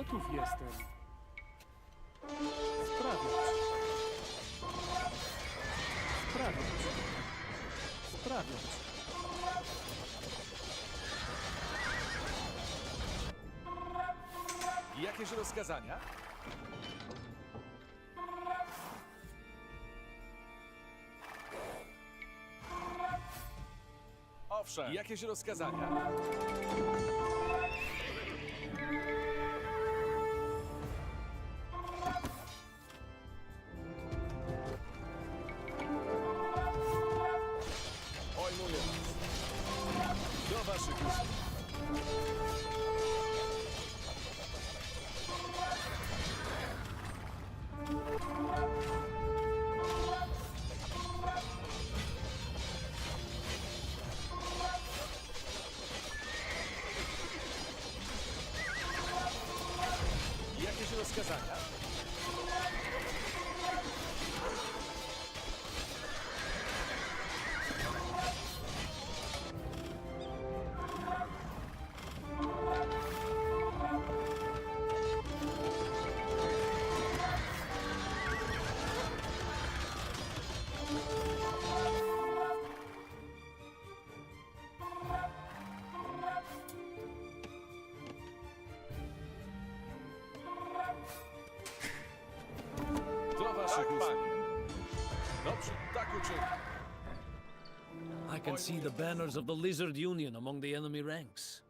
Gotów jestem. Sprawiać. Sprawiać. Sprawiać. Jakieś rozkazania? Owszem. Jakieś rozkazania? Pojmuję was. Do waszych usług. Jakieś rozkazania? Do waszych usług. Dobrze, tak uczynię. I can see the banners of the Lizard Union among the enemy ranks.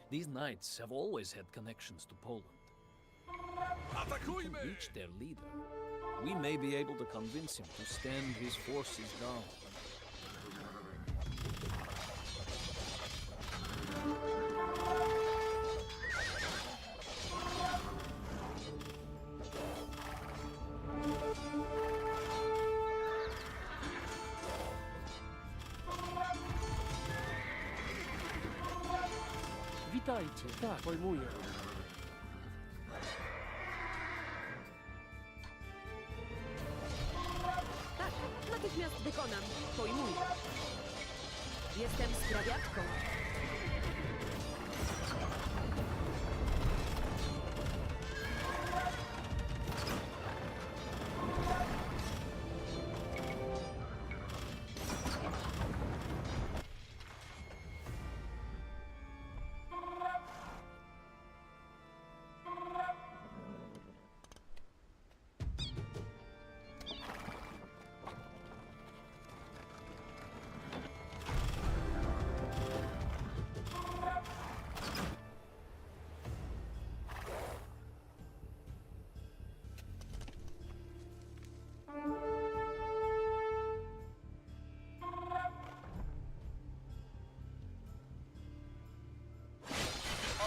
These knights have always had connections to Poland. Atakujmy! Reach their leader. We may be able to convince him to stand his forces down. Witajcie. Tak, pojmuję. Tak, natychmiast wykonam. Pojmuję. Jestem sprawiatką.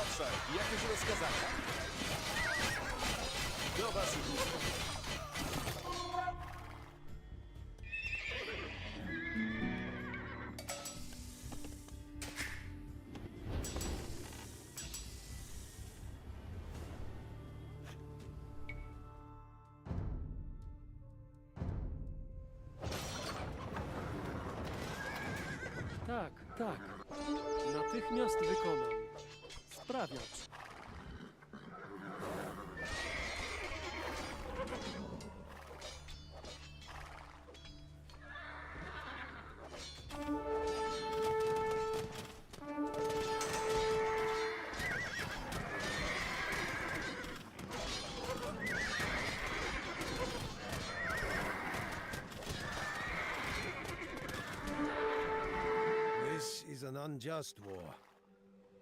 Owszem, jakieś rozkazania? Do waszych usług. Tak, tak. Natychmiast wykonam. Sprawiać. This is an unjust war.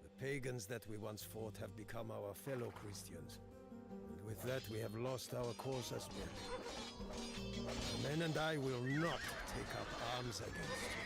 The pagans that we once fought have become our fellow Christians. And with that we have lost our cause as well. The men and I will not take up arms against you.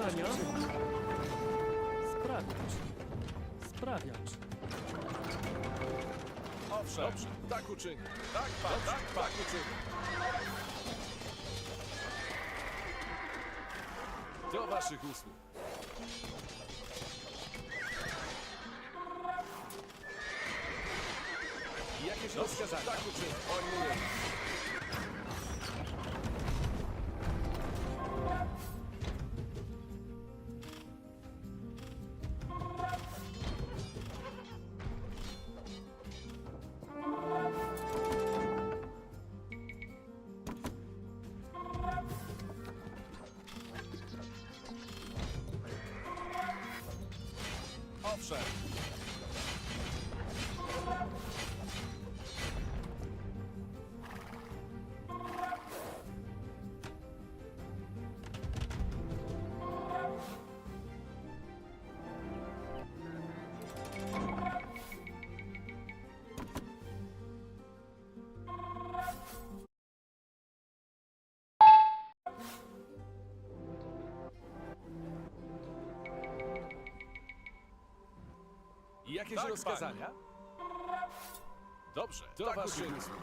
rozkazania? Sprawiać. Sprawiać. Owszem, dobrze, tak uczynię. Tak, pan, tak uczynię. Do waszych usług. Jakieś rozkazania? Tak uczynię. Pojmuję. Owszem. Jakieś rozkazania? Dobrze, do waszych usług.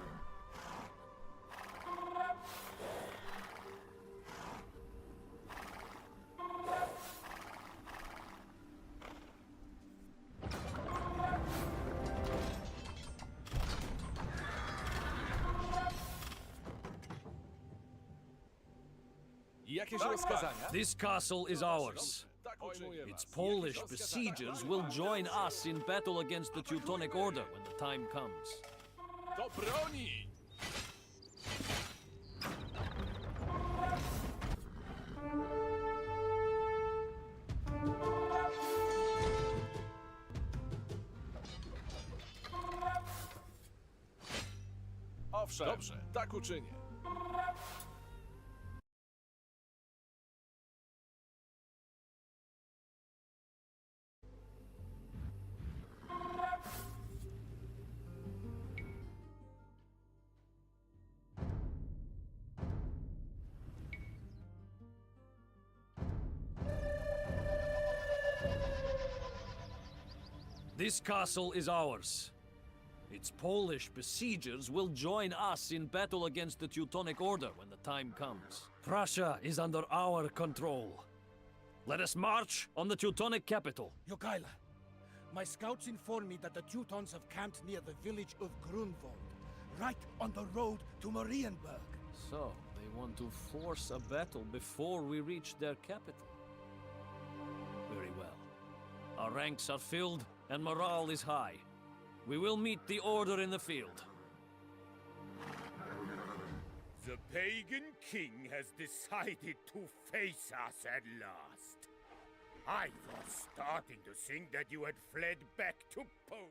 Jakieś rozkazania? This castle is ours. Tak uczynię. Its Polish besiegers will join us in battle against the Teutonic Order when the time comes. Do broni! Owszem, dobrze, tak uczynię. This castle is ours. Its Polish besiegers will join us in battle against the Teutonic Order when the time comes. Prussia is under our control. Let us march on the Teutonic capital. Jogaila, my scouts inform me that the Teutons have camped near the village of Grunwald, right on the road to Marienburg. So, they want to force a battle before we reach their capital. Very well. Our ranks are filled and morale is high. We will meet the order in the field. The pagan king has decided to face us at last. I was starting to think that you had fled back to Poland.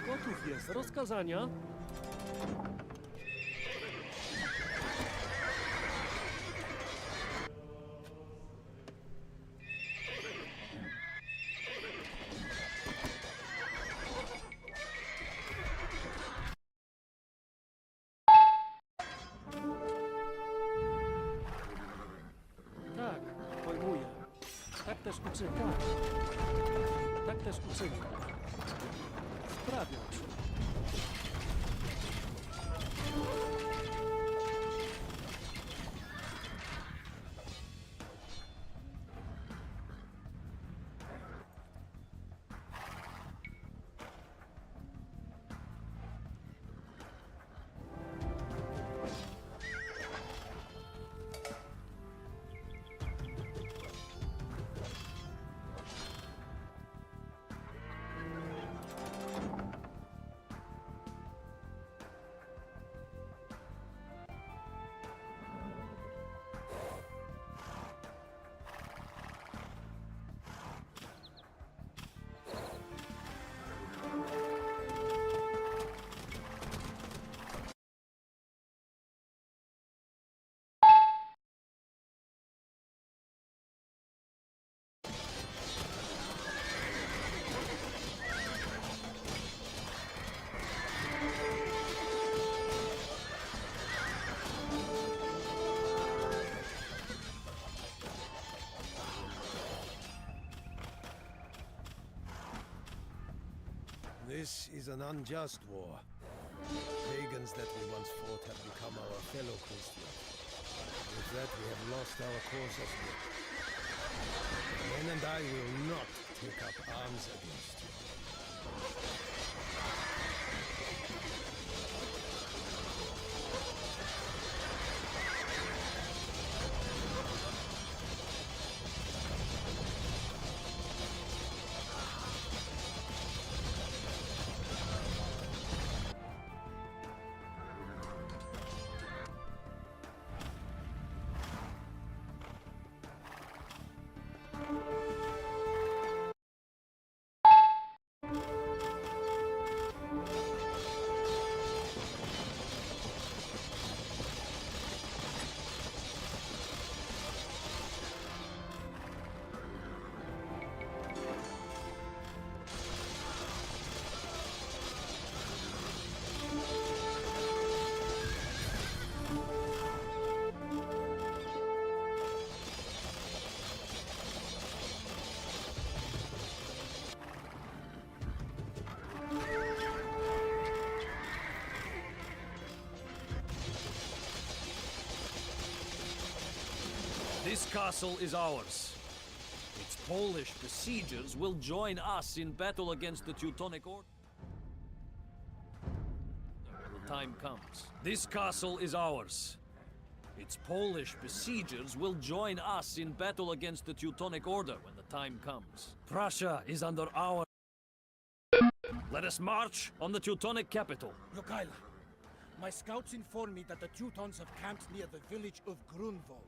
Gotów jest. Rozkazania? Tak, pojmuję. Tak też uczynię. Tak. Tak też uczynię. Sprawiać. This is an unjust war. The pagans that we once fought have become our fellow Christians. With that, we have lost our cause as well. Men and I will not take up arms against you. This castle is ours. Its Polish besiegers will join us in battle against the Teutonic Order when the time comes. This castle is ours. Its Polish besiegers will join us in battle against the Teutonic Order when the time comes. Prussia is under our... Let us march on the Teutonic capital. Jogaila, my scouts inform me that the Teutons have camped near the village of Grunwald,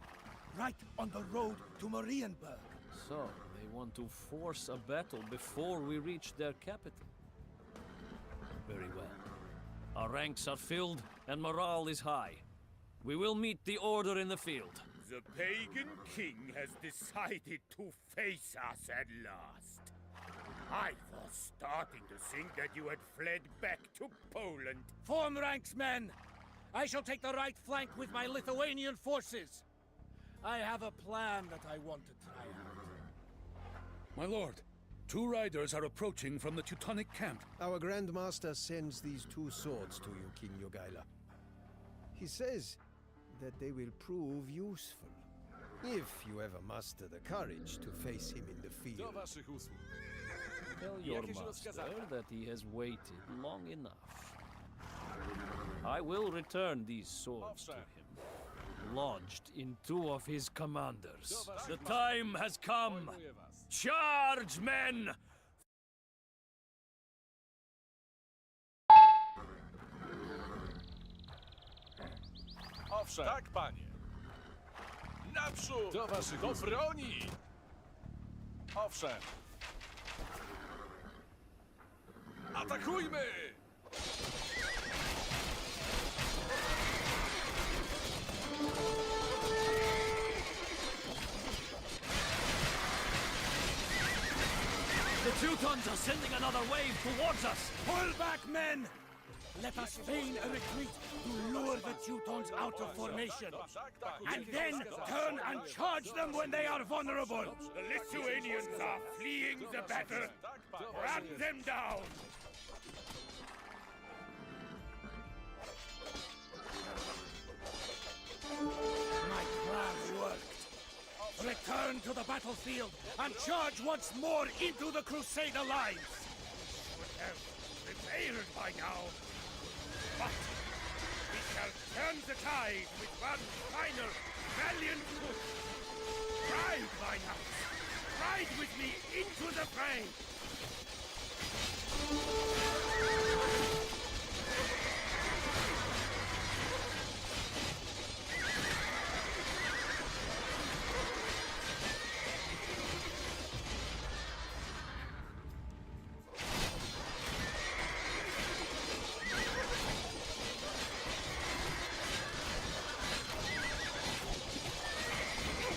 right on the road to Marienburg. So, they want to force a battle before we reach their capital. Very well. Our ranks are filled and morale is high. We will meet the order in the field. The pagan king has decided to face us at last. I was starting to think that you had fled back to Poland. Form ranks, men! I shall take the right flank with my Lithuanian forces. I have a plan that I want to try out. My lord, 2 riders are approaching from the Teutonic camp. Our Grand Master sends these 2 swords to you, King Jogaila. He says that they will prove useful, if you ever muster the courage to face him in the Do field. waszych usług. Tell your Jakieś master rozkazania? that he has waited long enough. I will return these swords to Owszem. him, lodged in 2 of his commanders. Do waszych The maszyn. time has come! Pojmuję was. Charge, men! Owszem. Tak, panie. Naprzód! Do waszych do broni! Owszem. Atakujmy! The Teutons are sending another wave towards us! Pull back, men! Let us feign a retreat to lure the Teutons out of formation. And then turn and charge them when they are vulnerable. The Lithuanians are fleeing the battle. Run them down! My plan worked. Return to the battlefield and charge once more into the Crusader lines. Would have prevailed by now. But we shall turn the tide with one final valiant push. Ride, Vinehouses! Ride with me into the fray!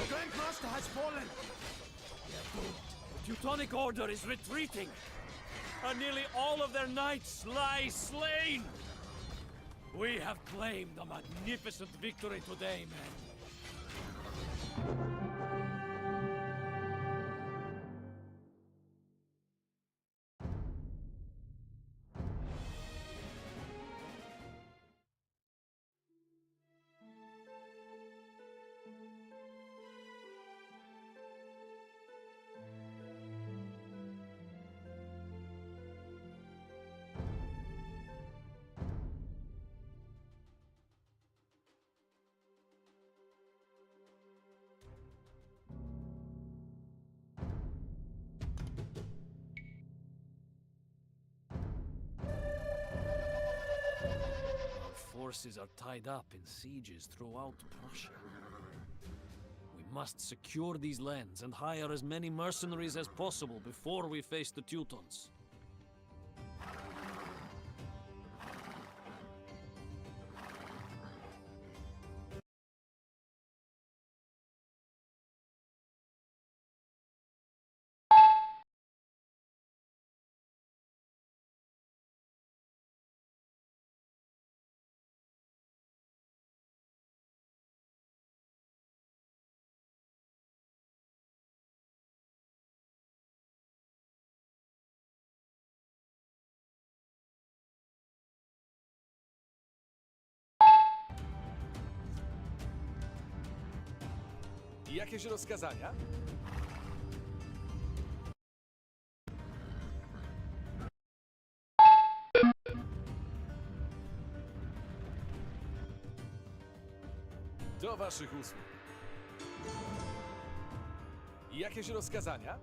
The Grand Master has fallen. The Teutonic Order is retreating, and nearly all of their knights lie slain! We have claimed a magnificent victory today, men. forces are tied up in sieges throughout Prussia. We must secure these lands and hire as many mercenaries as possible before we face the Teutons. Jakieś rozkazania? Do waszych usług. Jakieś rozkazania?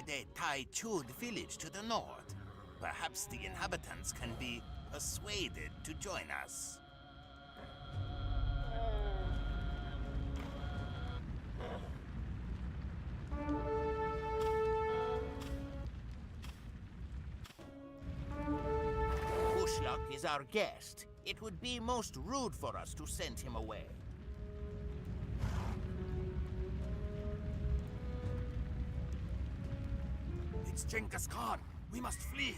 The Tai Chud village to the north. Perhaps the inhabitants can be persuaded to join us. Ushlak is our guest. It would be most rude for us to send him away. It's Genghis Khan. We must flee.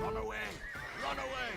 Run away! Run away!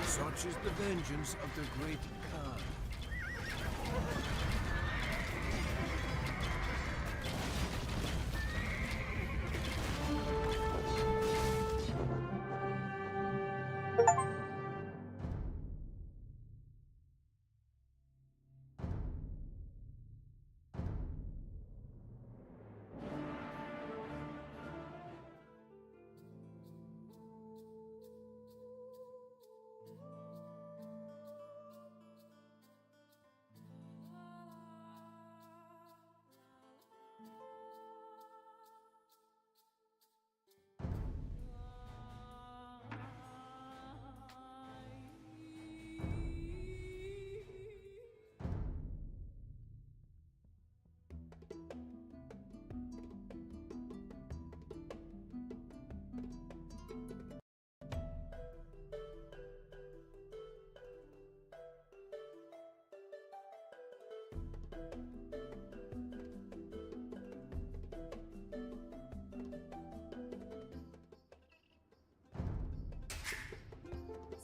Such is the vengeance of the great Khan.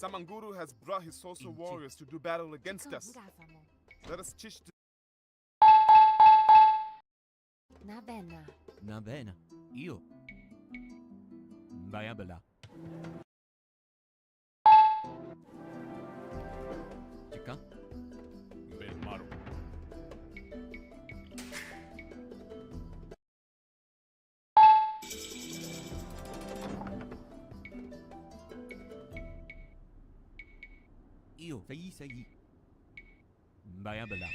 Samanguru has brought his social warriors to do battle against us. Let us teach the Nabena. Nabena. Io. Bayabala. Chika. Belmaro. Io. Sayi. Bayabala.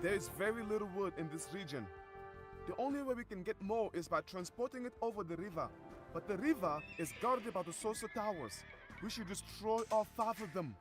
There is very little wood in this region. The only way we can get more is by transporting it over the river. But the river is guarded by the social towers. We should destroy all 5 of them.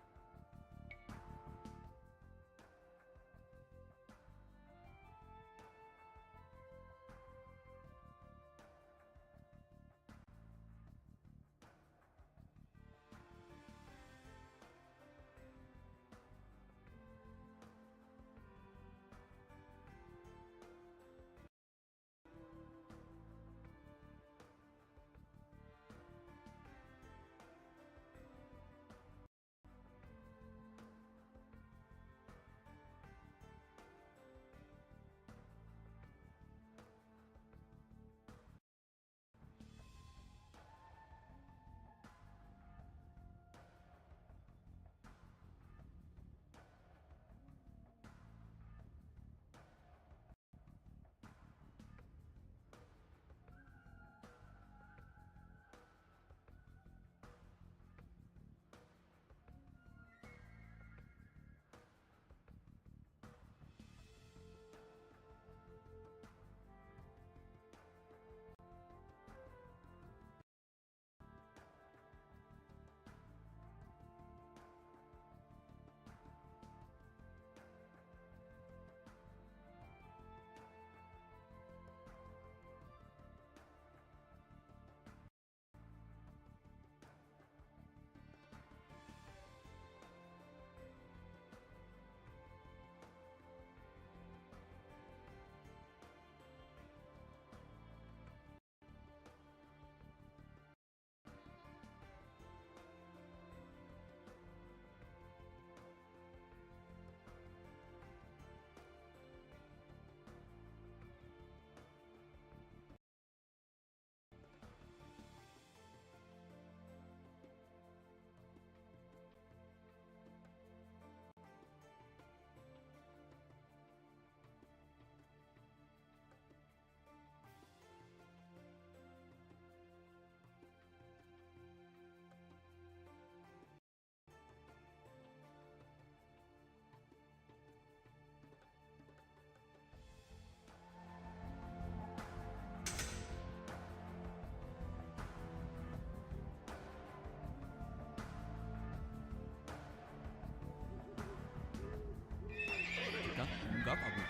Enggak kabur.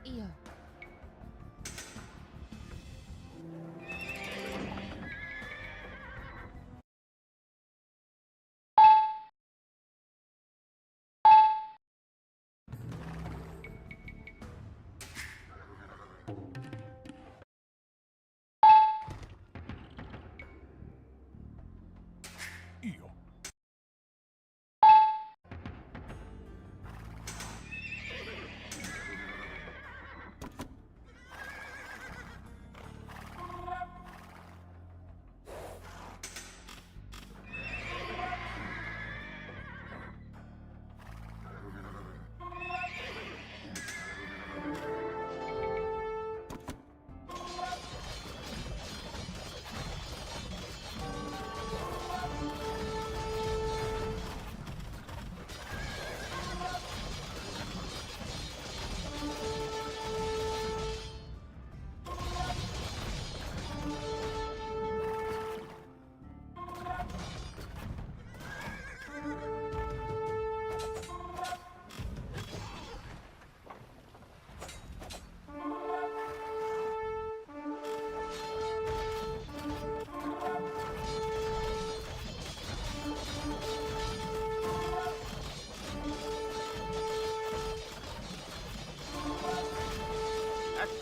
Iya. Io.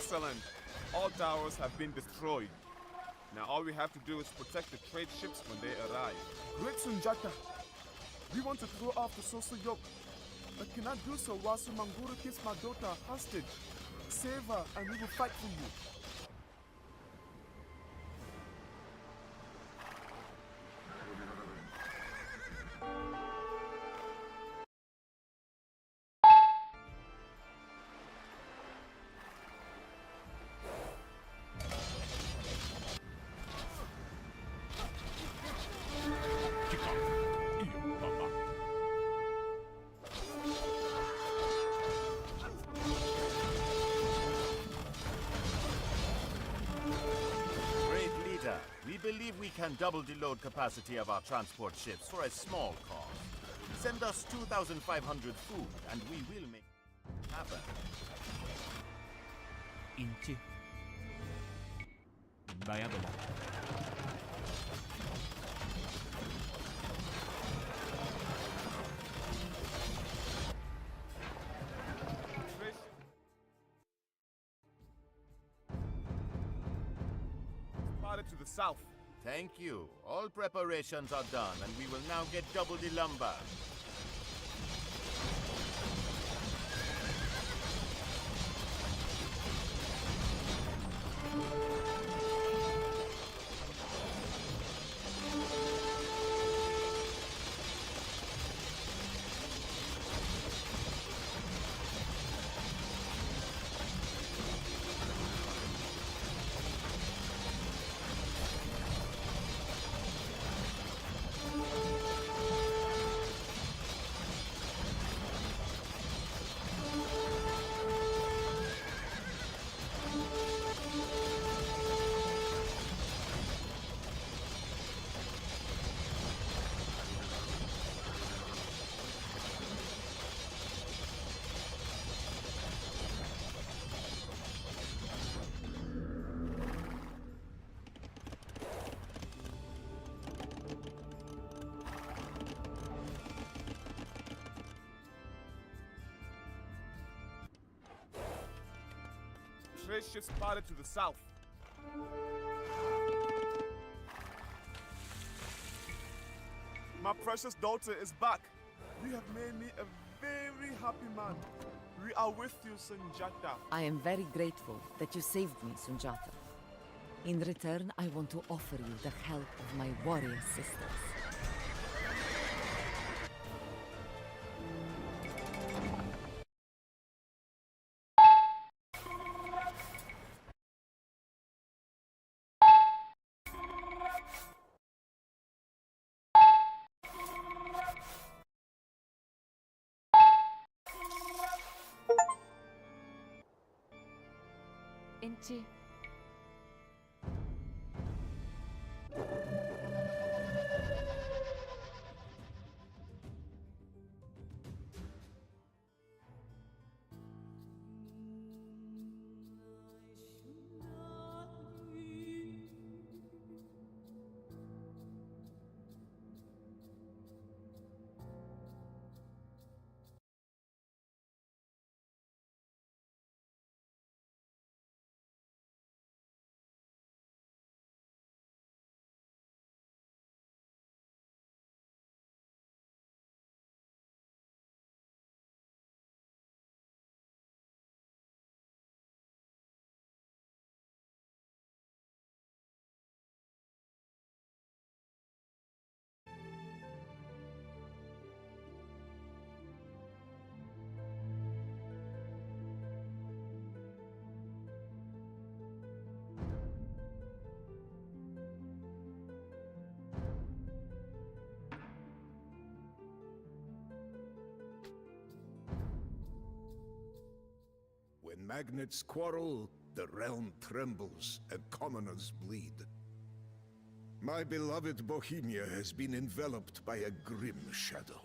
Excellent. All towers have been destroyed. Now all we have to do is protect the trade ships when they arrive. Great Sunjata. We want to throw off the social yoke, but cannot do so while Sumanguru keeps my daughter hostage. Save her and we will fight for you. We believe we can double the load capacity of our transport ships for a small cost. Send us 2,500 food and we will make it happen. Inci. Bayar bela. To the south. Thank you. All preparations are done and we will now get double the lumber. Trade ship spotted to the south. My precious daughter is back. You have made me a very happy man. We are with you, Sunjata. I am very grateful that you saved me, Sunjata. In return, I want to offer you the help of my warrior sisters. Inci. When magnates quarrel, the realm trembles and commoners bleed. My beloved Bohemia has been enveloped by a grim shadow.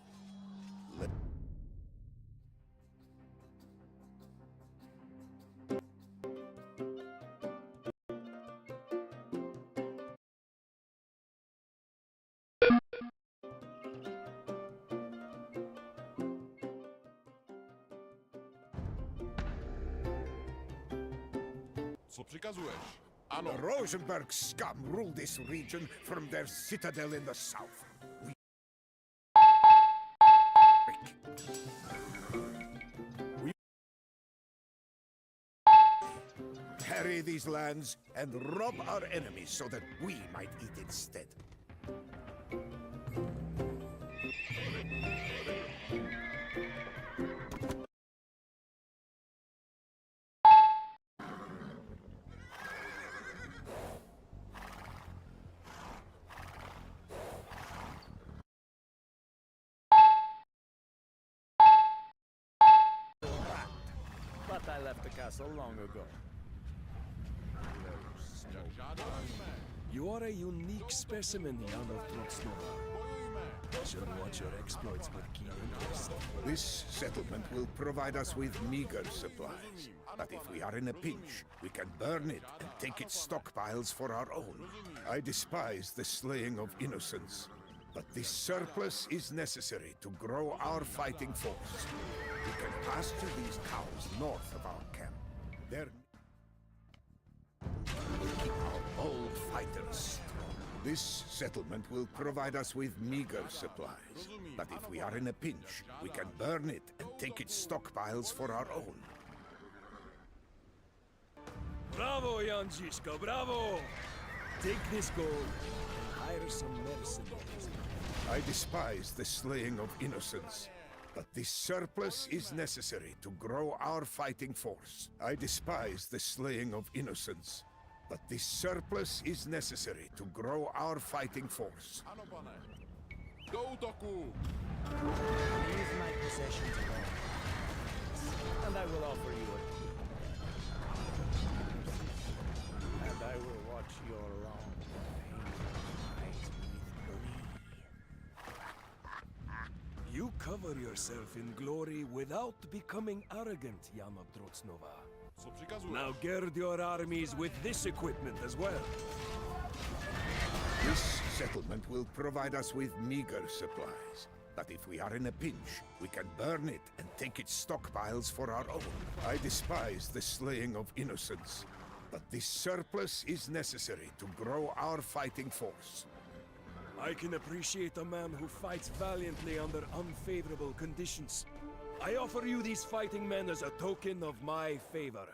Co przykazujesz? The Rosenberg scum rule this region from their citadel in the south. We harry these lands and rob our enemies so that we might eat instead. But I left the castle long ago. You are a unique specimen, Jan of Trotsnova. Shall watch your exploits with keen interest. This settlement will provide us with meager supplies. But if we are in a pinch, we can burn it and take its stockpiles for our own. I despise the slaying of innocents, but this surplus is necessary to grow our fighting force. We can pasture these cows north of our camp. Their will keep our bold fighters strong. This settlement will provide us with meager supplies. But if we are in a pinch, we can burn it and take its stockpiles for our own. Bravo, Janjiska, bravo! Take this gold and hire some mercenaries. I despise the slaying of innocents, but this surplus is necessary to grow our fighting force. I despise the slaying of innocents, but this surplus is necessary to grow our fighting force. Ano, pane. Do útoku! Leave my possessions alone, and I will offer you a key. And I will watch your long, painful eyes with glee. You cover yourself in glory without becoming arrogant, Jan of Trotsnova. Co przykazujesz? Now gird your armies with this equipment as well. This settlement will provide us with meager supplies. But if we are in a pinch, we can burn it and take its stockpiles for our own. I despise the slaying of innocents, but this surplus is necessary to grow our fighting force. I can appreciate a man who fights valiantly under unfavorable conditions. I offer you these fighting men as a token of my favor.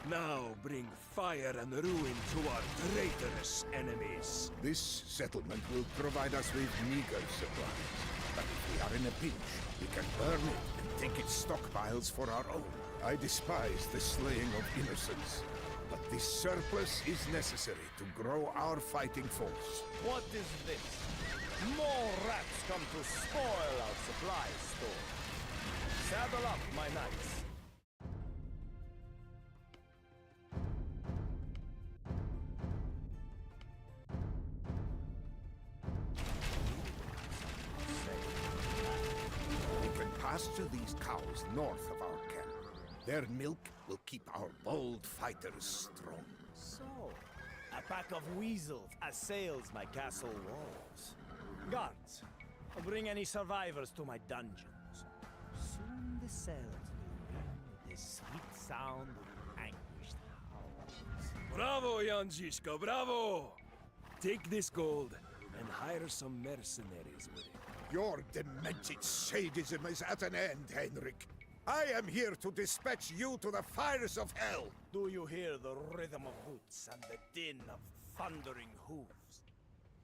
Now bring fire and ruin to our traitorous enemies. This settlement will provide us with meager supplies. But if we are in a pinch, we can burn it and take its stockpiles for our own. I despise the slaying of innocents, but this surplus is necessary to grow our fighting force. What is this? More rats come to spoil our supply store. Saddle up, my knights. We can pasture these cows north of our camp. Their milk will keep our bold fighters strong. So, a pack of weasels assails my castle walls. Guards, bring any survivors to my dungeons. Soon the cells will ring with the sweet sound of anguished howls. Bravo, Janjiska, bravo! Take this gold and hire some mercenaries with it. Your demented sadism is at an end, Henrik. I am here to dispatch you to the fires of hell. Do you hear the rhythm of boots and the din of thundering hooves?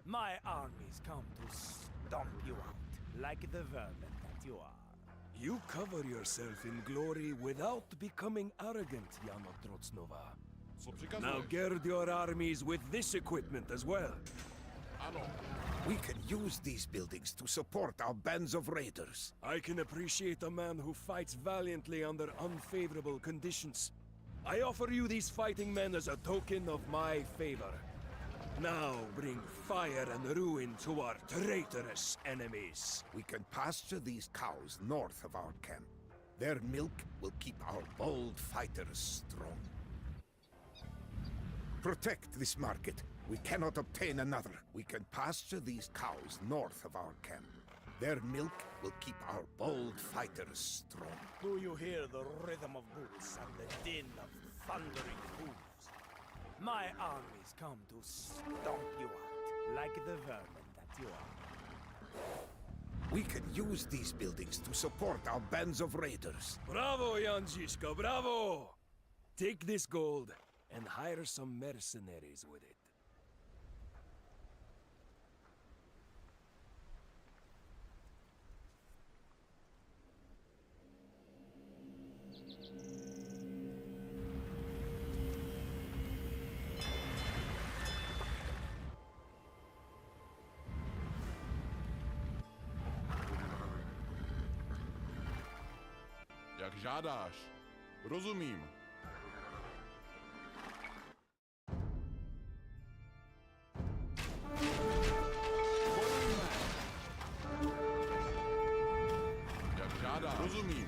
My armies come to stomp you out like the vermin that you are. You cover yourself in glory without becoming arrogant, Jan of Trotsnova. Co przykazujesz? Now gird your armies with this equipment as well. Ano. We can use these buildings to support our bands of raiders. I can appreciate a man who fights valiantly under unfavorable conditions. I offer you these fighting men as a token of my favor. Now bring fire and ruin to our traitorous enemies. We can pasture these cows north of our camp. Their milk will keep our bold fighters strong. Protect this market. We cannot obtain another. We can pasture these cows north of our camp. Their milk will keep our bold fighters strong. Do you hear the rhythm of boots and the din of thundering hooves? My armies come to stomp you out, like the vermin that you are. We can use these buildings to support our bands of raiders. Bravo, Janjiska, bravo! Take this gold and hire some mercenaries with it. Jak žádáš. Rozumím. Jak žádáš. Rozumím.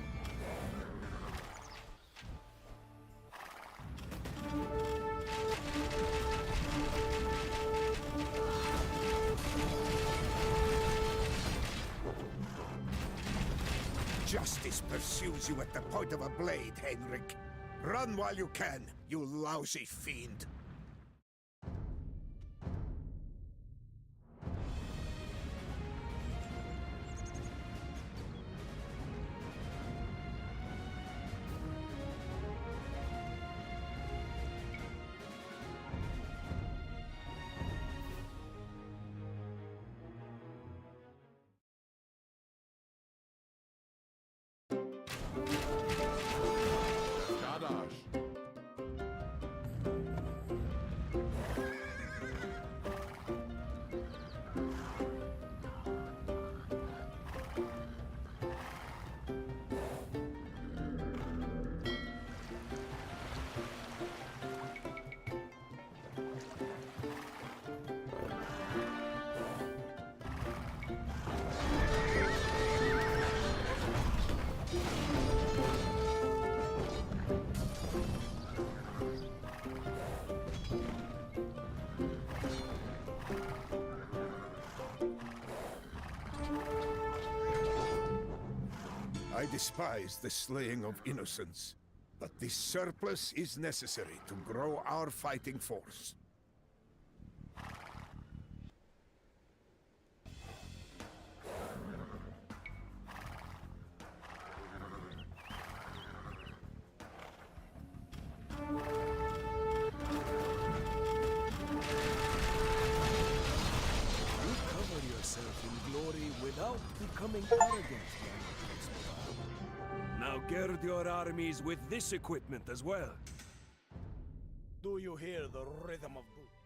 Justice pursues you at the point of a blade, Henrik. Run while you can, you lousy fiend. Žádáš. I despise the slaying of innocents, but this surplus is necessary to grow our fighting force. You cover yourself in glory without becoming arrogant, young Exmobar. Now gird your armies with this equipment as well. Do you hear the rhythm of boots?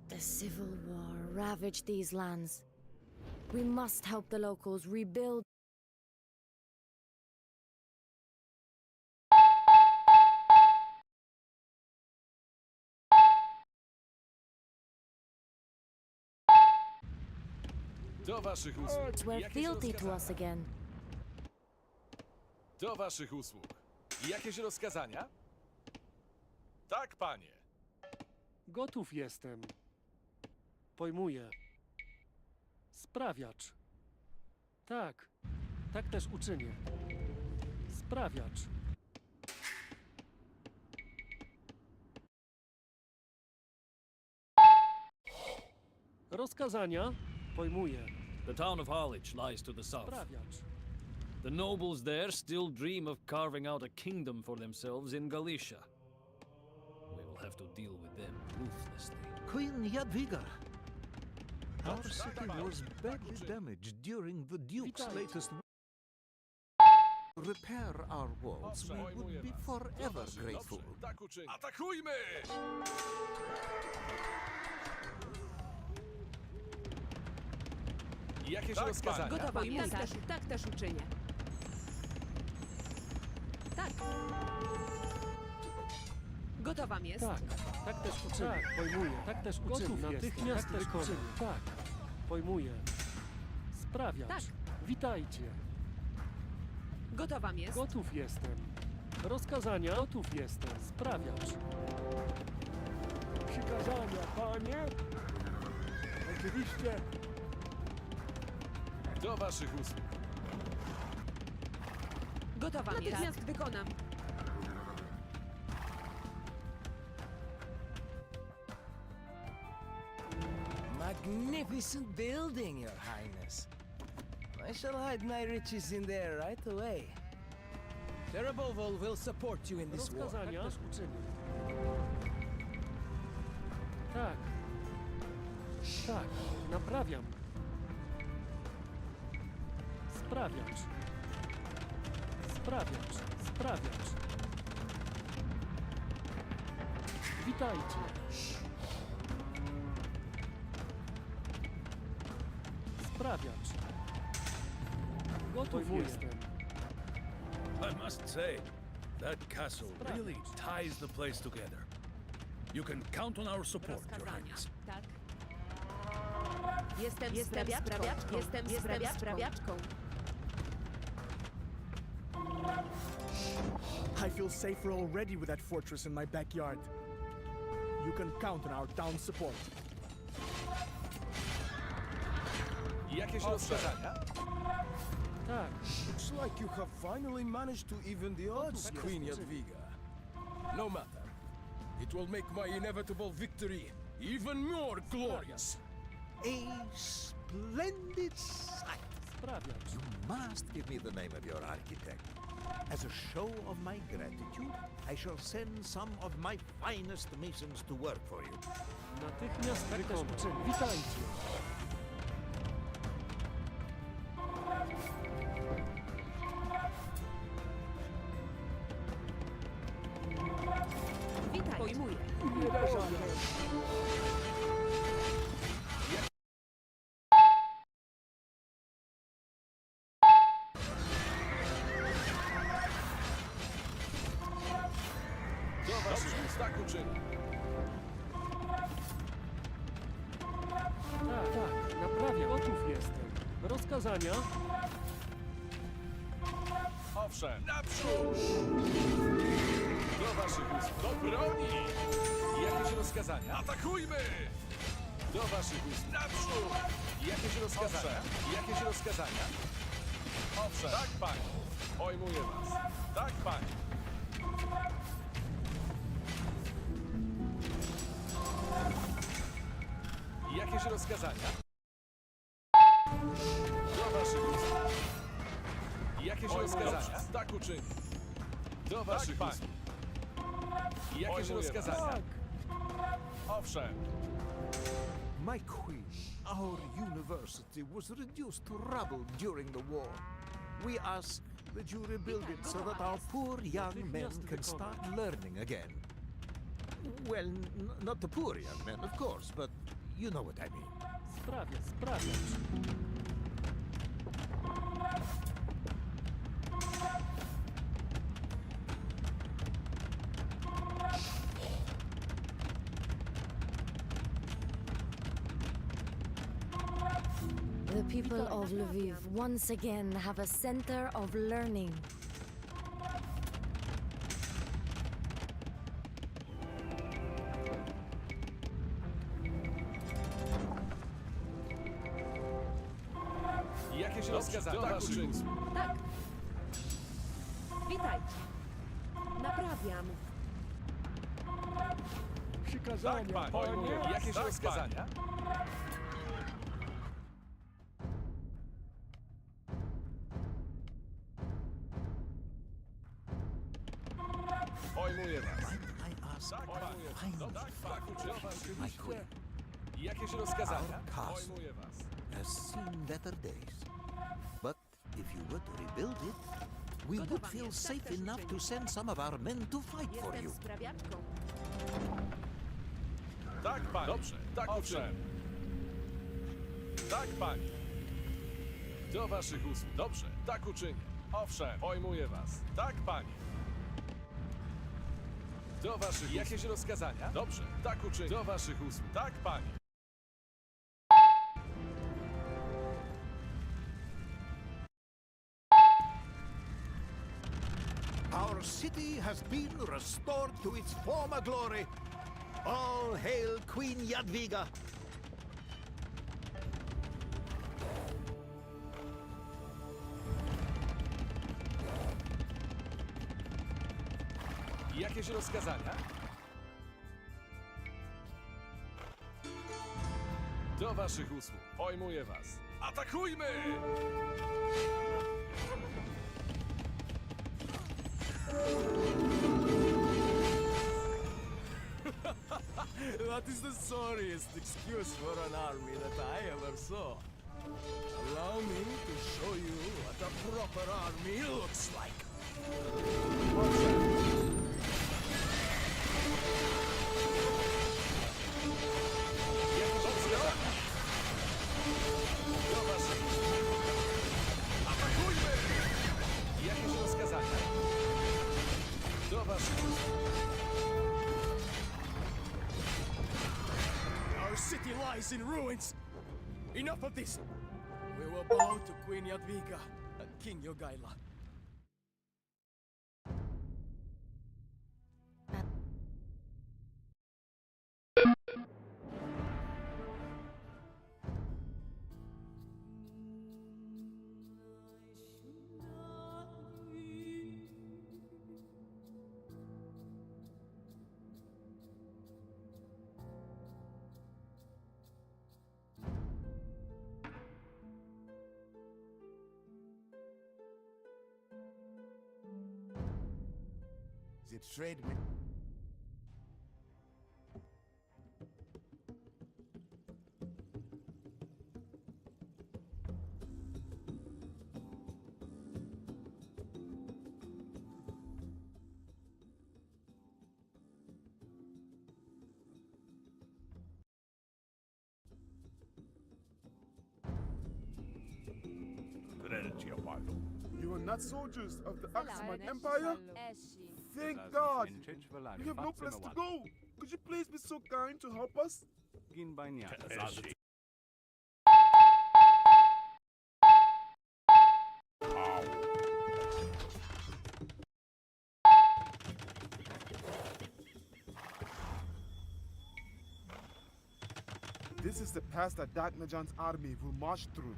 The civil war ravaged these lands. We must help the locals rebuild. Do waszych usług. Were Jakieś fealty to rozkazania? us again. Do waszych usług. Jakieś rozkazania? Tak, panie. Gotów jestem. Pojmuję. Sprawiacz. Tak. Tak też uczynię. Sprawiacz. Rozkazania? Pojmuję. The town of Harwich lies to the south. Sprawiacz. The nobles there still dream of carving out a kingdom for themselves in Galicia. We will have to deal with them ruthlessly. Queen Jadwiga. Our city was badly damaged during the Duke's latest repair our walls, we would be forever grateful. Atakujmy! Jakieś rozkazania? Gotowa, tak też uczynię. Tak. Gotowam jest. Tak też uczynię. Tak, pojmuję. Tak też uczynię. Natychmiast tak wykonam. Tak, pojmuję. Sprawiacz. Tak. Witajcie. Gotowam jest. Gotów jestem. Rozkazania. Gotów jestem. Sprawiacz. Przykazania, panie? Oczywiście. Do waszych usług. Gotowa jest. Natychmiast wykonam. Magnificent building, Your Highness. I shall hide my riches in there right away. Jeroboam will support you in this war. Rozkazania. Tak też uczynię. Tak. Tak, naprawiam. Sprawiacz. Sprawiacz. Sprawiacz. Witajcie. Sprawiacz. Gotów jestem. I must say, that castle really ties the place together. You can count on our support, Your Highness. Tak. Jestem sprawiaczką. Jestem sprawiaczką. I feel safer already with that fortress in my backyard. You can count on our town support. Jakieś rozkazania? Tak. Looks like you have finally managed to even the odds, Queen Jadwiga. No matter. It will make my inevitable victory even more glorious. A splendid sight. Sprawiacz. You must give me the name of your architect. As a show of my gratitude, I shall send some of my finest masons to work for you. Natychmiast tak też uczynię. Witajcie. Witaj. Pojmuję. Do waszych usług. Tak uczynię. Tak, naprawiam. Gotów jestem. Rozkazania. Owszem, naprzód! Do waszych usług. Do broni! Jakieś rozkazania? Atakujmy! Do waszych usług. Naprzód! Jakieś rozkazania? Jakieś rozkazania? Owszem. Tak, panie. Pojmuję was. Tak, panie. Jakieś rozkazania? Do waszych usług. Jakieś rozkazania? Tak uczynię. Do waszych usług. Jakieś rozkazania? Owszem. My queen, our university was reduced to rubble during the war. We ask that you rebuild it so that our poor young men can start learning again. Well, not the poor young men, of course, but you know what I mean. Sprawiacz. The people of Lviv once again have a center of learning. Jakieś rozkazania? Tak uczynię. Tak. Witajcie. Naprawiam. Przykazania, Tak, panie. Jakieś rozkazania? Pojmuję was. I ask Tak, panie. finally, Tak, uczynię. my queen, Jakieś rozkazania? Our castle. Pojmuję was. has seen better days. But if you were to rebuild it, we would Gotowa feel jest. safe Tak też enough to uczynię. send some of our men to fight for Jestem you. sprawiaczką. Tak, panie. Dobrze, tak uczynię. Tak, panie. Do waszych usług. Dobrze, tak uczynię. Owszem, pojmuję was. Tak, panie. Do waszych usług. Jakieś rozkazania? Dobrze, tak uczynię. Do waszych usług. Tak, panie. Our city has been restored to its former glory. All hail Queen Jadwiga. Jakieś rozkazania? Do waszych usług. Pojmuję was. Atakujmy! That is the sorriest excuse for an army that I ever saw. Allow me to show you what a proper army looks like. Atakujmy! Jakieś rozkazania? Do waszych usług. Our city lies in ruins. Enough of this. We will bow to Queen Jadwiga and King Jogaila. The trade with... You are not soldiers of the Aksumite Empire? Thank God! We have no place to go! Could you please be so kind to help us? This is the pass that Dagnajan's army will march through.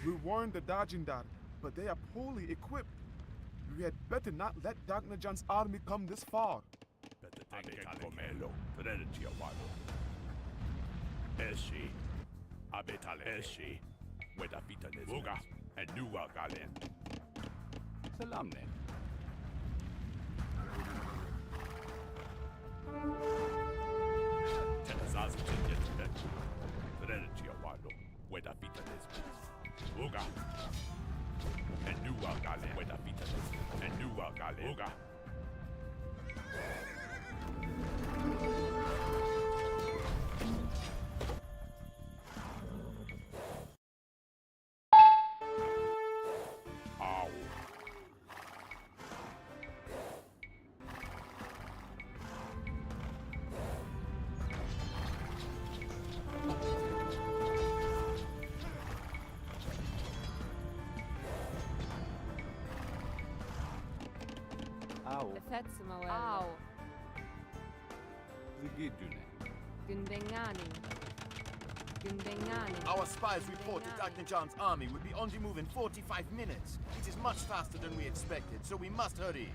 We warned the Dajindar, but they are poorly equipped. We had better not let Dagnajan's army come this far. Au. Our spies reported Dagnajan's army would be on the move in 45 minutes. It is much faster than we expected, so we must hurry.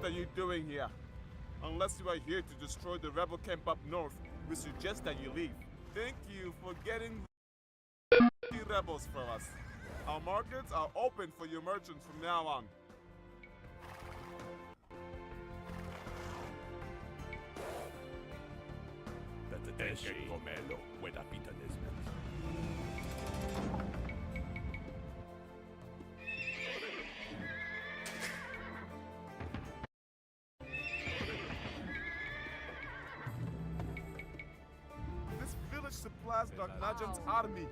What are you doing here? Unless you are here to destroy the rebel camp up north, we suggest that you leave. Thank you for getting the rebels for us. Our markets are open for your merchants from now on. This village supplies Dagnajan's army.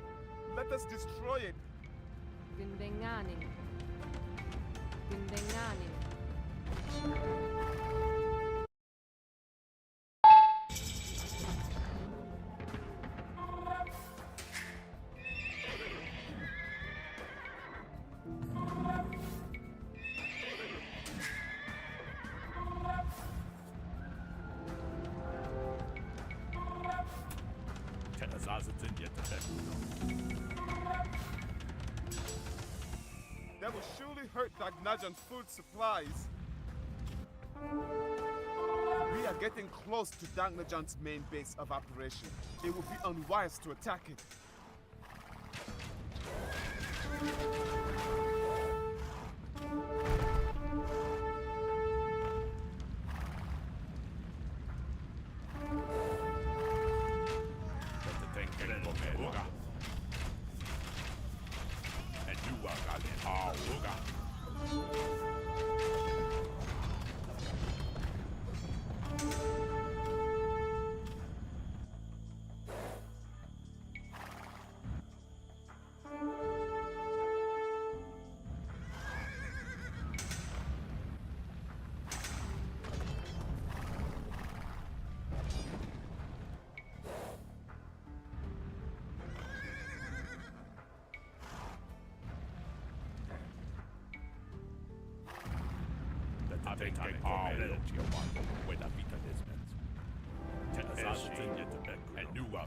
Let us destroy it. Vindenganin. Vindenganin. That will surely hurt Dagnajan's food supplies. We are getting close to Dagnajan's main base of operation. It would be unwise to attack it.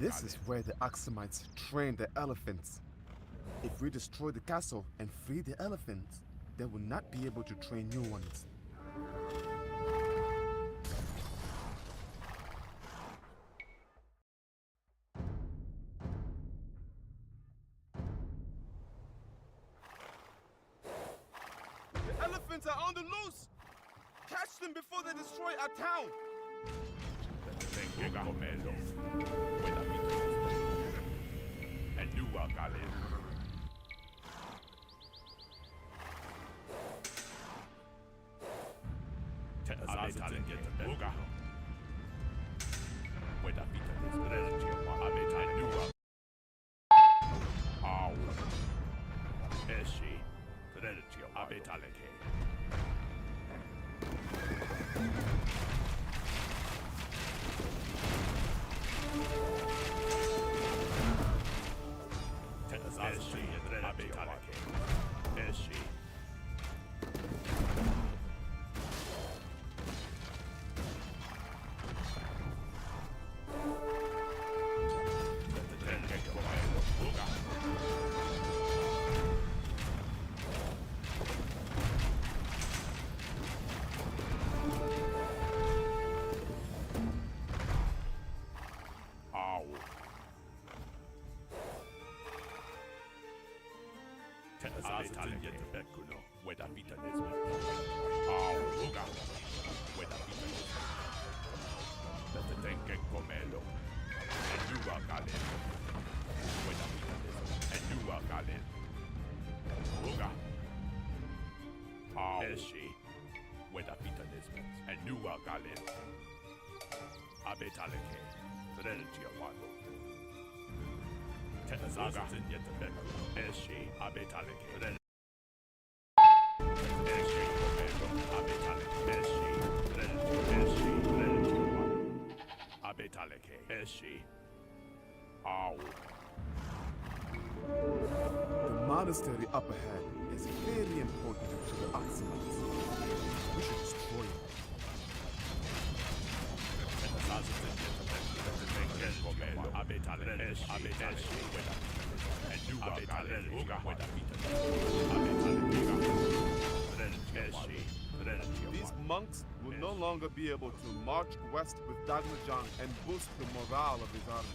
This is where the Axumites train the elephants. If we destroy the castle and free the elephants, they will not be able to train new ones. The elephants are on the loose! Catch them before they destroy our town! The monastery up ahead is very important to the Axumites. We should destroy it. These monks will no longer be able to march west with Dagmajan and boost the morale of his army.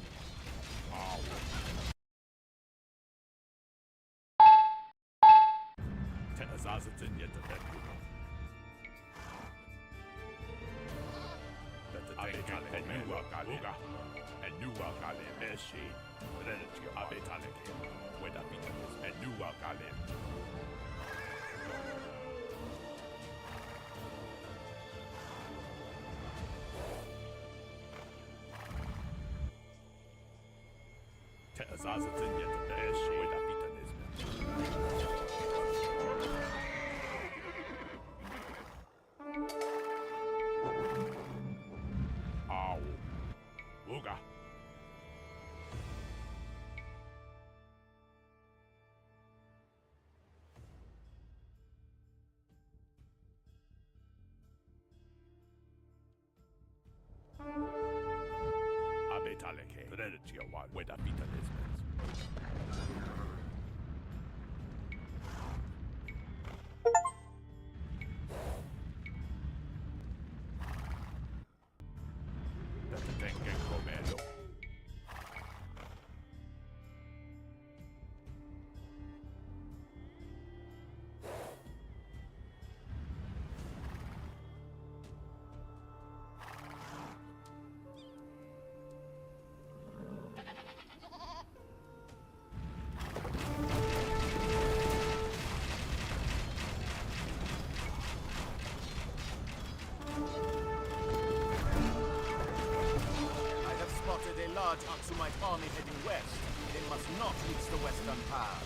Large Aksumite army heading west. They must not reach the western pass.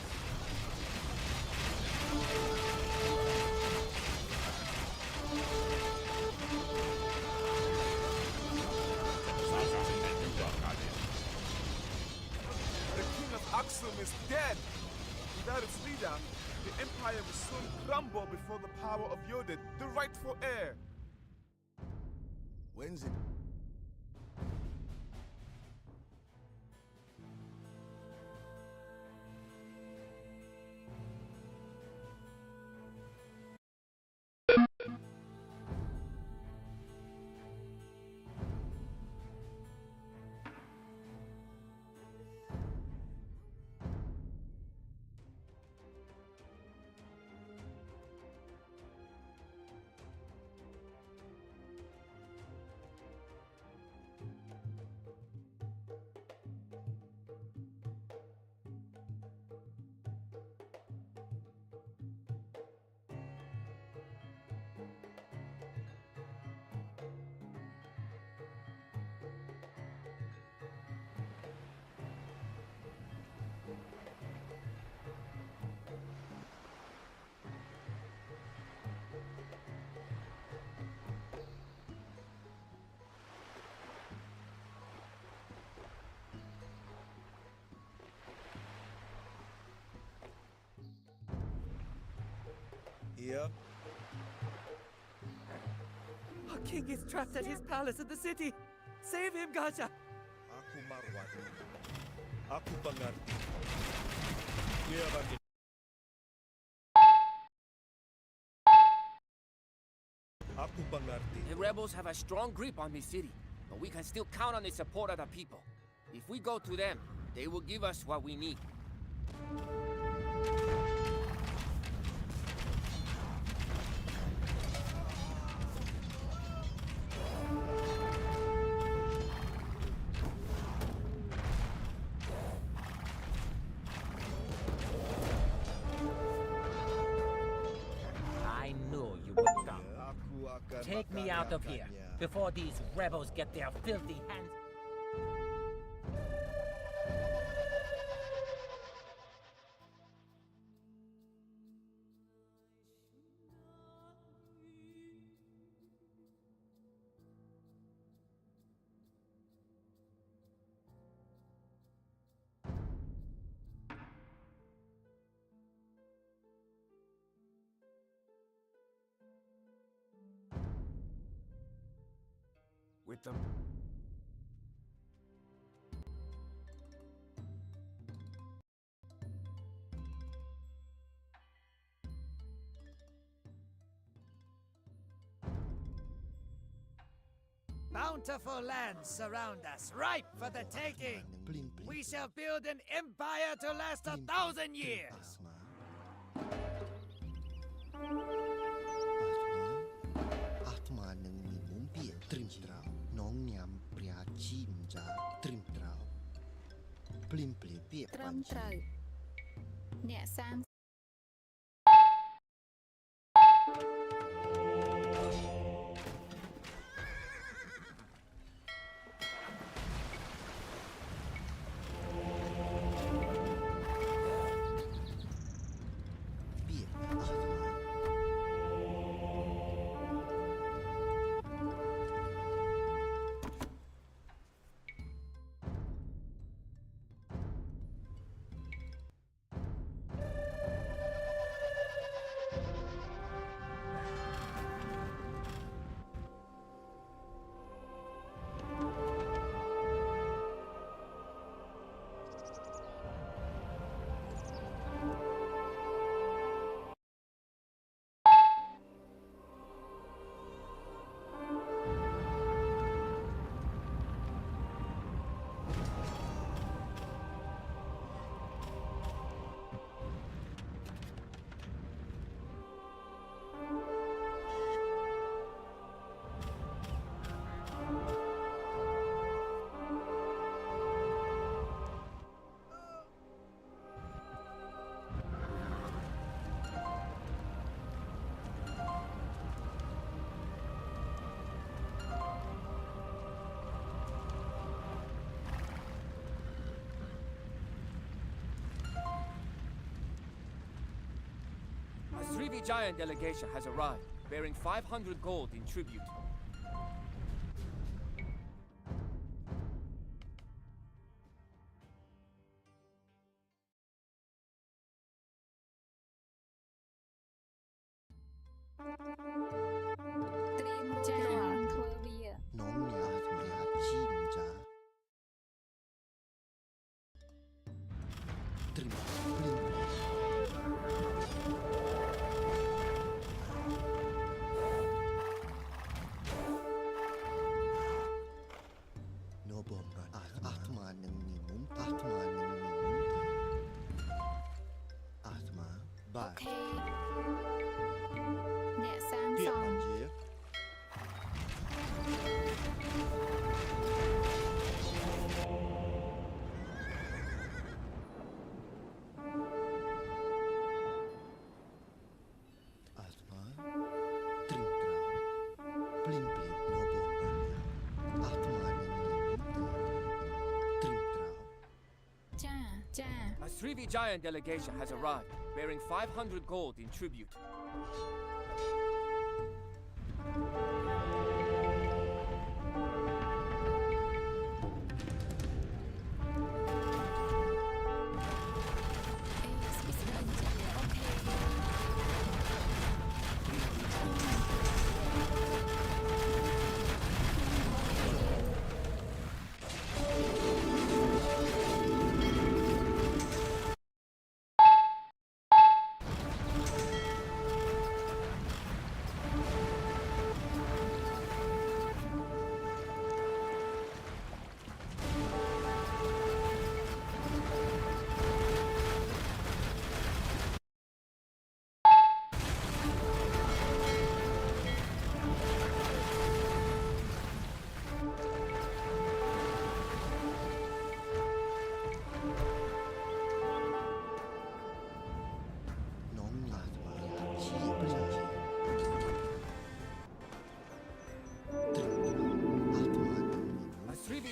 The king of Aksum is dead. Without its leader, the empire will soon crumble before the power of Yodid, the rightful heir. When's it? Here. Our king is trapped at his palace in the city. Save him, Gaja. Aku marwati. Aku pengerti. Dia bagi. Aku pengerti. The rebels have a strong grip on this city, but we can still count on the support of the people. If we go to them, they will give us what we need. I knew you would come. Take me out of here before these rebels get their filthy hands. With them. Bountiful lands surround us, ripe for the taking. We shall build an empire to last 1,000 years. A Srivijayan delegation has arrived, bearing 500 gold in tribute. A Srivijayan delegation has arrived, bearing 500 gold in tribute.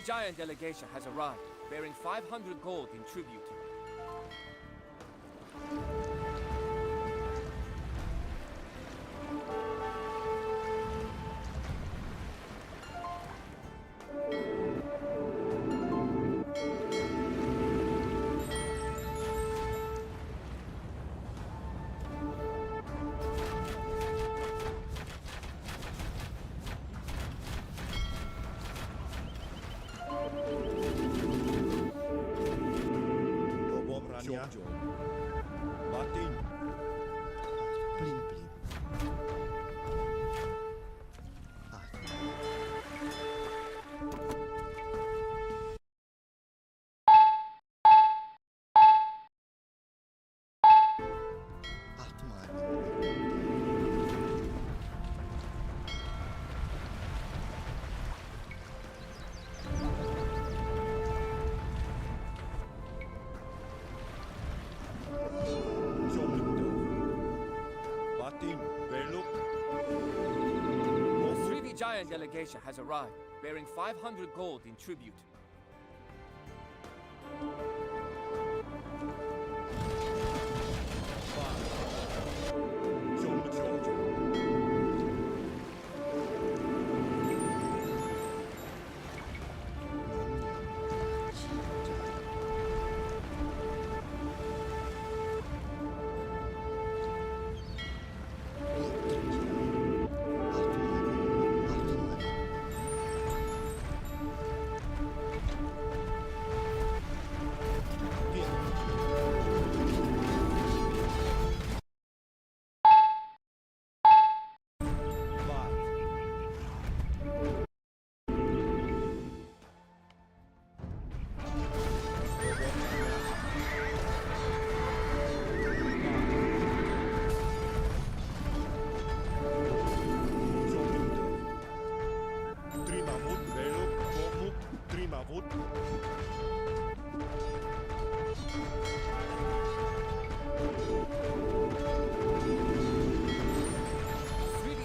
Giant delegation has arrived, bearing 500 gold in tribute. 3D Giant delegation has arrived, bearing 500 gold in tribute.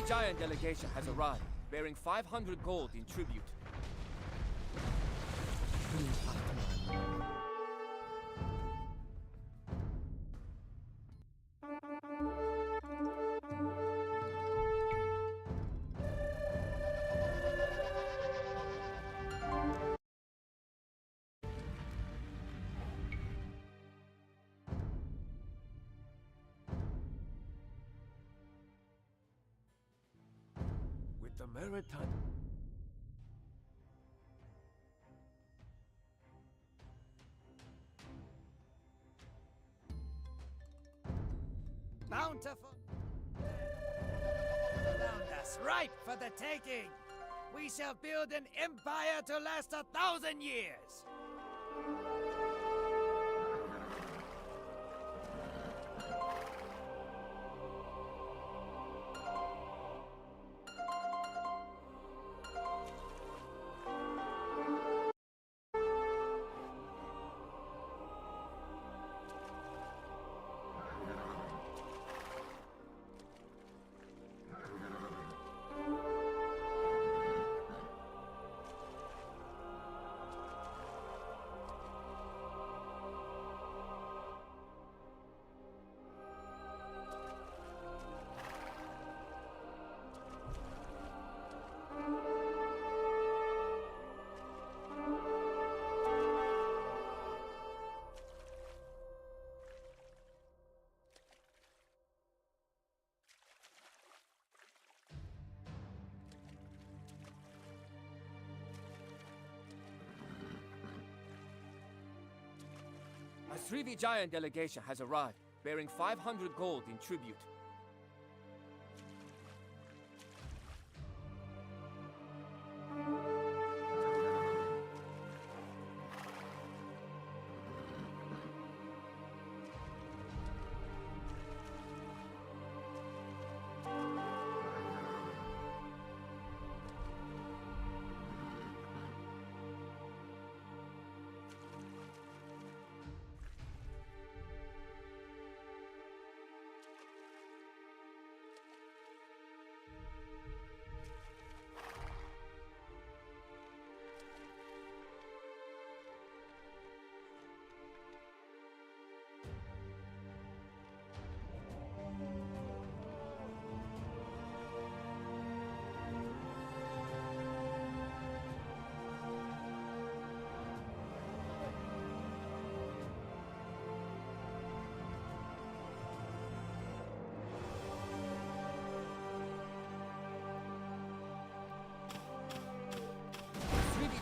Giant delegation has arrived, bearing 500 gold in tribute. The maritime... Bountiful around us, ripe for the taking. We shall build an empire to last 1,000 years. A 3D Giant delegation has arrived, bearing 500 gold in tribute.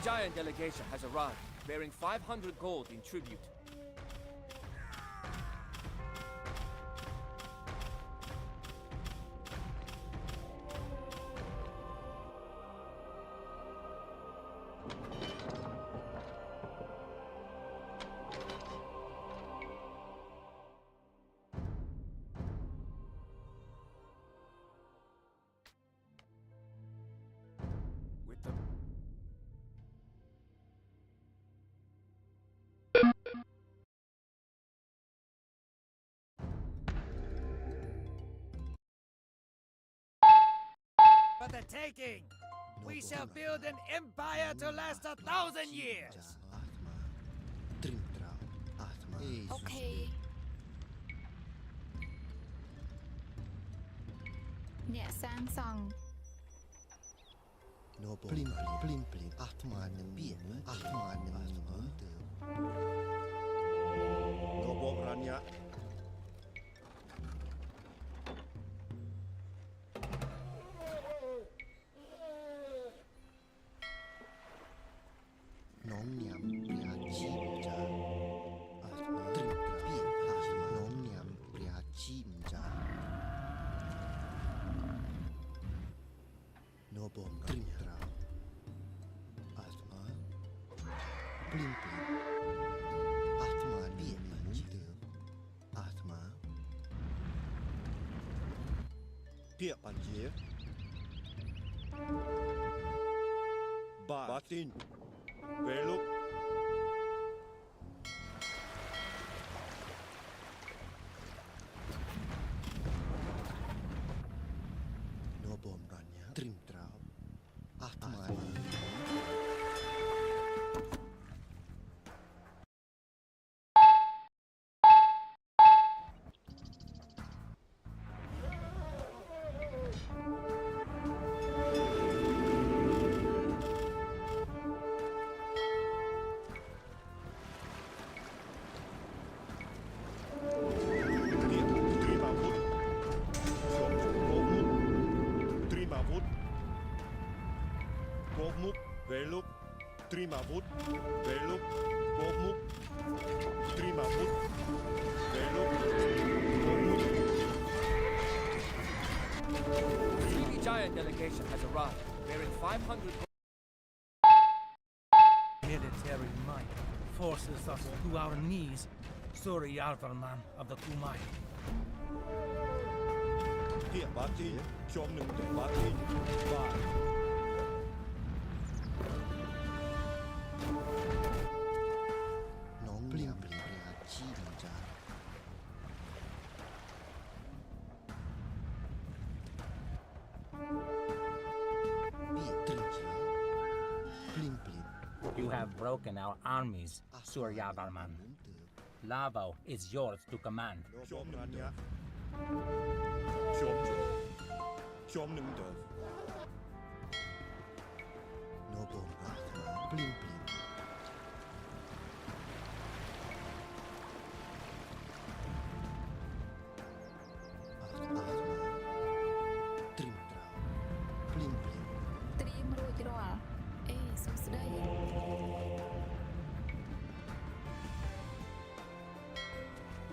Giant delegation has arrived, bearing 500 gold in tribute. For the taking! We shall build an empire to last 1,000 years. Okay. Nhẹ sang sòng. Plim plim Atmanen biển Atmanen muốn từ Nó bom ranya Nóng nhằm bia chim cha Trim biển Nóng nhằm bia chim cha Nó bom trim Plim plim Atma biển muốn từ Atma Địa bàn chế Ba tin Về lúc Nó bom ranya Trim trao Atma Về lúc Trima vút Về lúc Vô mục Trima vút Về lúc Vô mục The giant delegation has arrived, bearing 500 Military might forces us to our knees. Sorry, Alvarman of the Kumai. Địa bá tin Chôm nâng để bá tin Và Nóng blim blim blia chi đình cha Bia trinh cha Blim blim You have broken our armies, Suryavarman. Lavo is yours to command. Chôm nâng nhá Chôm Chôm nâng đợt Nó bồm gạt mà blim blim Trim trao Blim blim ត្រៀមរួចរាល់អេសួស្តី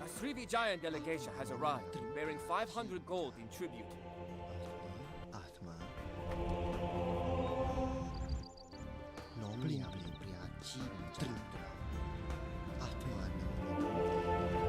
A Srivi giant delegation has arrived, bearing 500 gold in tribute. Atma Nóng blim blim blia chi Trim trao Atma nâng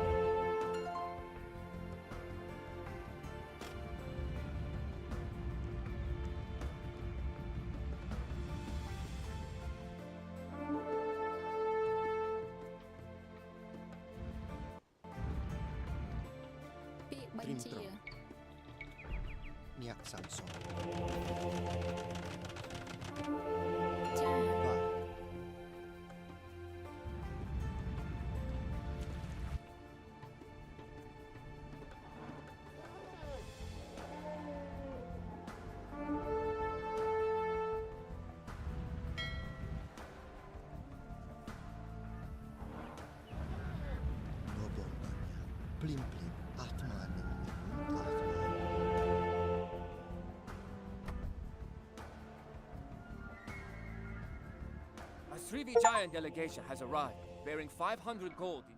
បញ្ជា Nhạc sản xuất ចា៎ Và Nó bồm gạt nhạc Blim blim Atma nâng Atma A Srivi giant delegation has arrived, bearing 500 gold in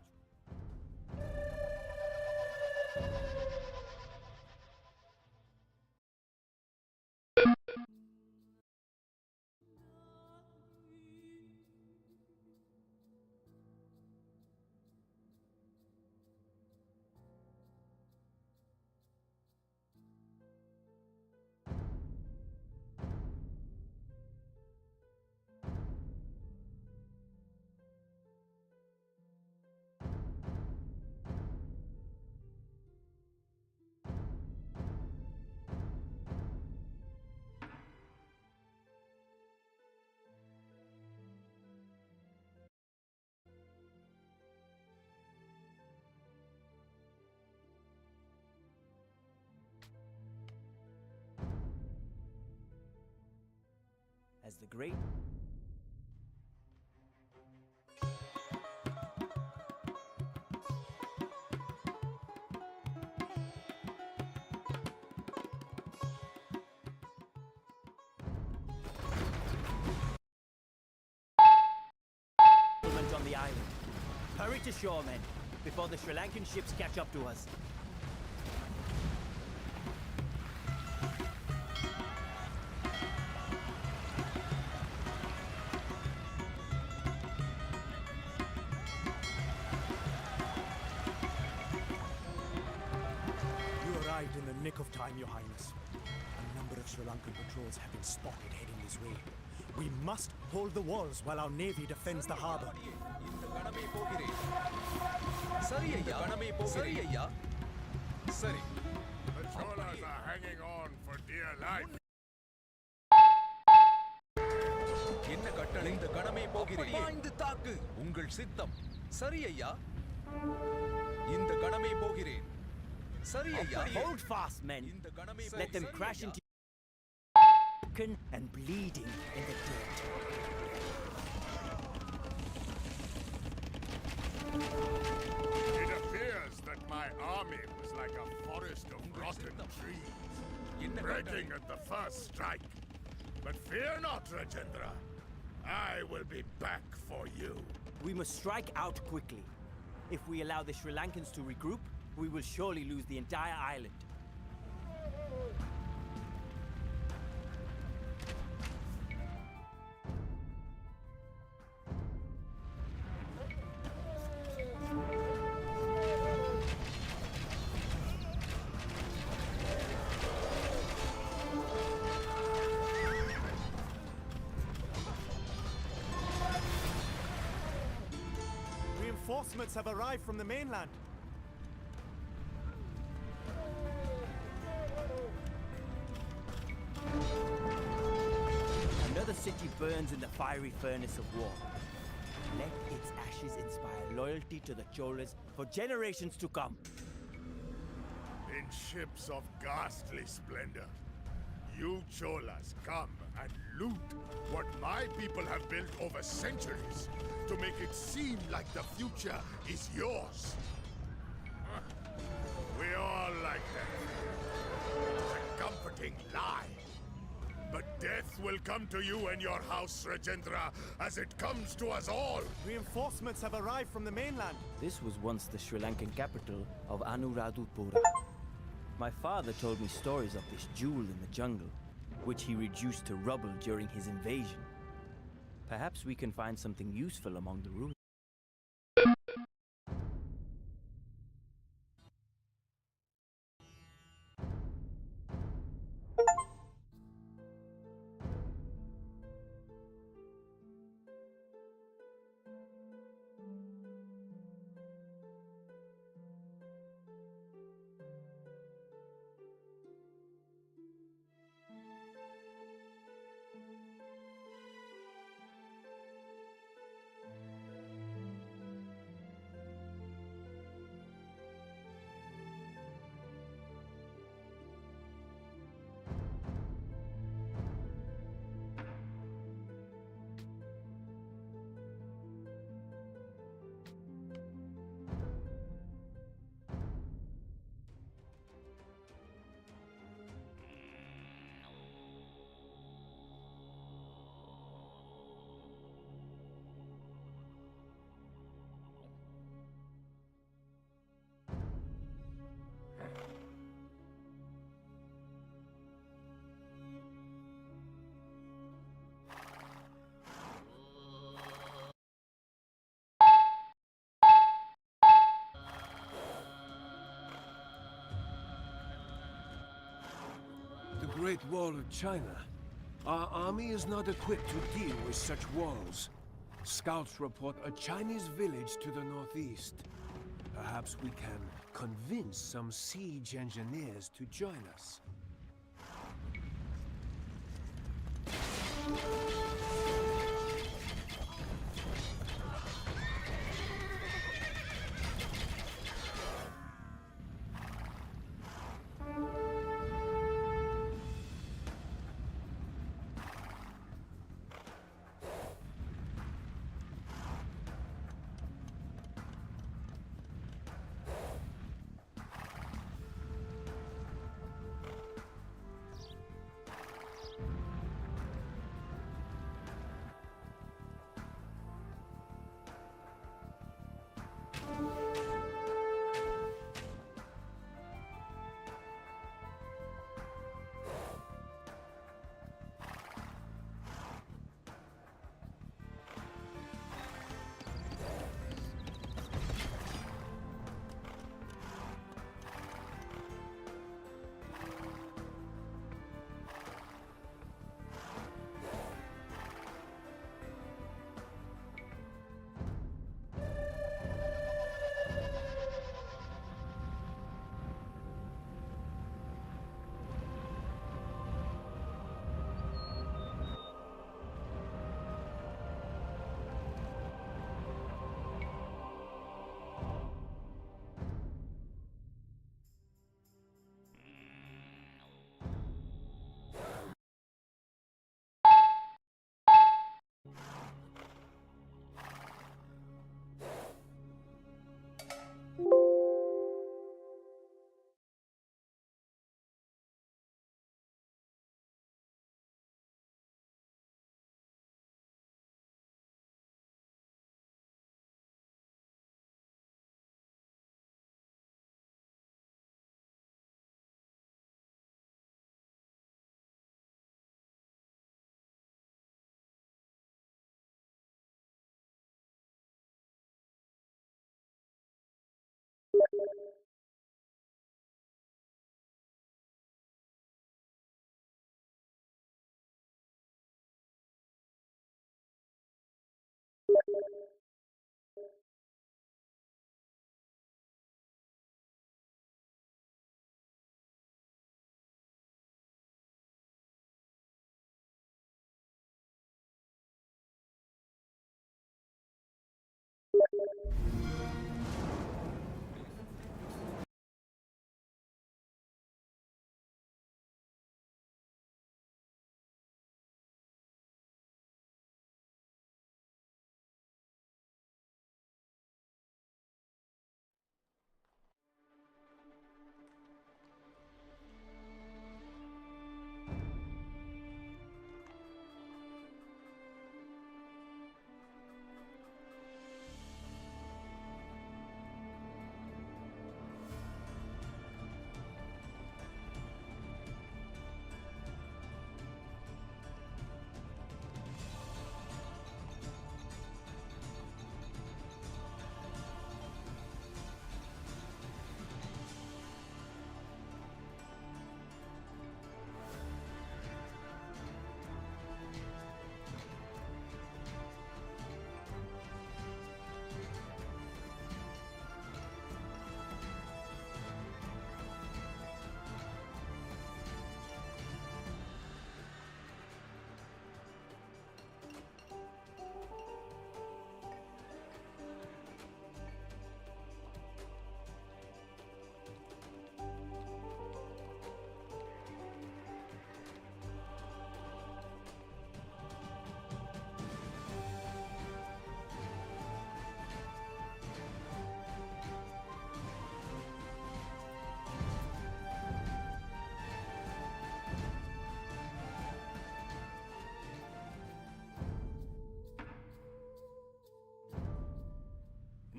as the great... on the island. Hurry to shore, men, before the Sri Lankan ships catch up to us. You arrived in the nick of time, Your Highness. A number of Sri Lankan patrols have been spotted heading this way. We must hold the walls while our navy defends the harbor. The Cholas are hanging on for dear life. என்ன கட்டளை? இந்த கணமே போகிறேன். பாய்ந்து தாக்கு. உங்கள் சித்தம். சரி ஐயா. இந்த கணமே போகிறேன். சரி ஐயா. Hold fast, men. Let them crash into and bleeding in the dirt. It appears that my army was like a forest of rotten trees, breaking at the first strike. But fear not, Rajendra. I will be back for you. We must strike out quickly. If we allow the Sri Lankans to regroup, we will surely lose the entire island. Reinforcements have arrived from the mainland. Another city burns in the fiery furnace of war. Let its ashes inspire loyalty to the Cholas for generations to come. In ships of ghastly splendor, you Cholas come and loot what my people have built over centuries to make it seem like the future is yours. We all like that. It's a comforting lie. But death will come to you and your house, Rajendra, as it comes to us all. Reinforcements have arrived from the mainland. This was once the Sri Lankan capital of Anuradhapura. My father told me stories of this jewel in the jungle, which he reduced to rubble during his invasion. Perhaps we can find something useful among the ruins. The Great Wall of China. Our army is not equipped to deal with such walls. Scouts report a Chinese village to the northeast. Perhaps we can convince some siege engineers to join us.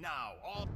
now, all...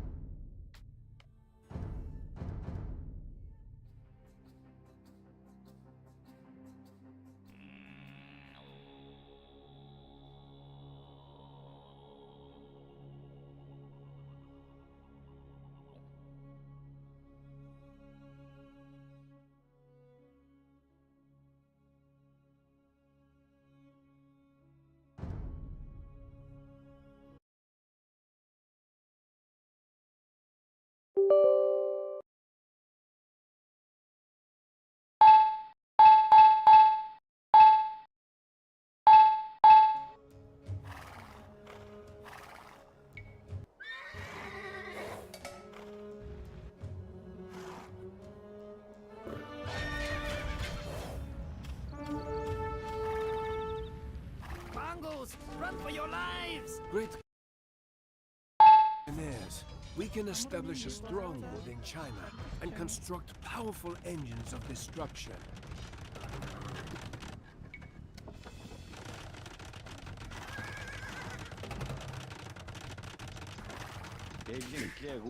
Mongols, run for your lives! Great engineers, we can establish a stronghold in China and construct powerful engines of destruction. Züte,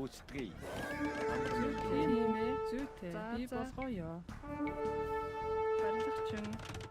Züte, Bibos Roya. Kardeşim.